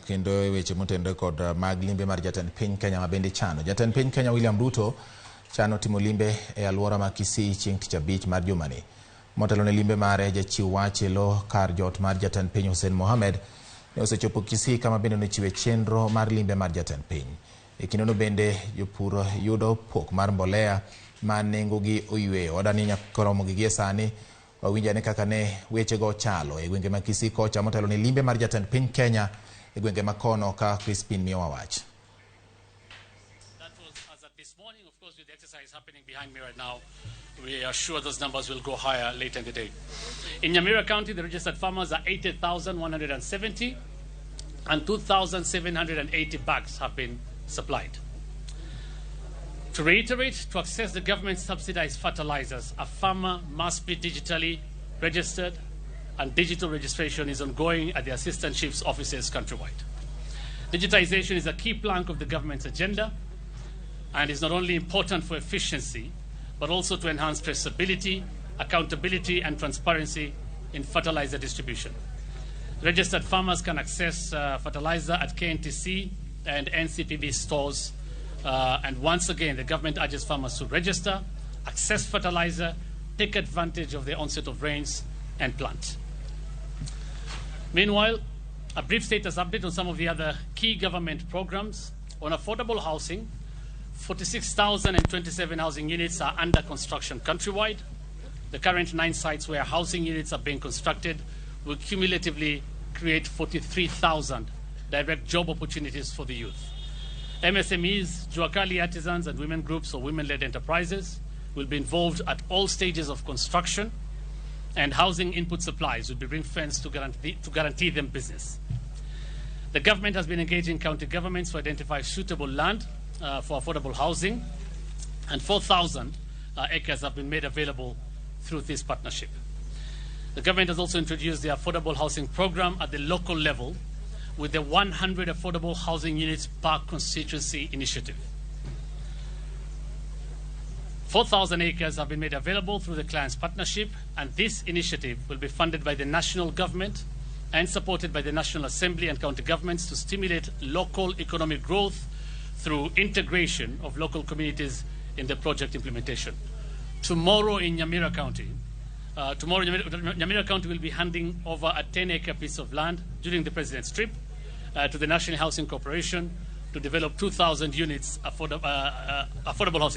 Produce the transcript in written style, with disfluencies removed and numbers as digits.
kendo weche motende kod mag limbe mar jatend piny Kenya mabende chano. Jatend piny Kenya William Ruto chano timo limbe e alwora ma Kisii chieng' tich abich mar jumani. Motelone limbe mare Jachiw wach e lo kar jot mar jatend piny Hussein Mohammed ne osechopo Kisii kama bende nochiwe chenro mar limbe mar jatend piny. E kindono bende jopur yudo pok mar mbolea ma nengogi oyweyo. Wadani nyaka Ramogi gie sani wawinjane kaka ne weche go chalo e gwenge ma Kisii kocha motelone limbe mar jatend piny Kenya e gwenge ma kono ka Crispin miyowa wach. That was as at this morning. Of course, with the exercise happening behind me right now, we are sure those numbers will go higher later in the day. In Nyamira County, the registered farmers are 80,170 and 2,780 bags have been supplied. To reiterate, to access the government subsidized fertilizers, a farmer must be digitally registered, and digital registration is ongoing at the assistant chief's offices countrywide. Digitization is a key plank of the government's agenda and is not only important for efficiency, but also to enhance traceability, accountability, and transparency in fertilizer distribution. Registered farmers can access fertilizer at KNTC and NCPB stores. And once again, the government urges farmers to register, access fertilizer, take advantage of the onset of rains, and plant. Meanwhile, a brief status update on some of the other key government programs. On affordable housing, 46,027 housing units are under construction countrywide. The current 9 sites where housing units are being constructed will cumulatively create 43,000 direct job opportunities for the youth. MSMEs, Juakali artisans, and women groups or women-led enterprises will be involved at all stages of construction, and housing input supplies will be ring-fenced to guarantee them business. The government has been engaging county governments to identify suitable land for affordable housing, and 4,000 acres have been made available through this partnership. The government has also introduced the affordable housing program at the local level with the 100 affordable housing units per constituency initiative. 4,000 acres have been made available through the client's partnership, and this initiative will be funded by the national government and supported by the National Assembly and county governments to stimulate local economic growth through integration of local communities in the project implementation. Tomorrow in Nyamira County, Nyamira County will be handing over a 10-acre piece of land during the President's trip to the National Housing Corporation to develop 2,000 units affordable housing.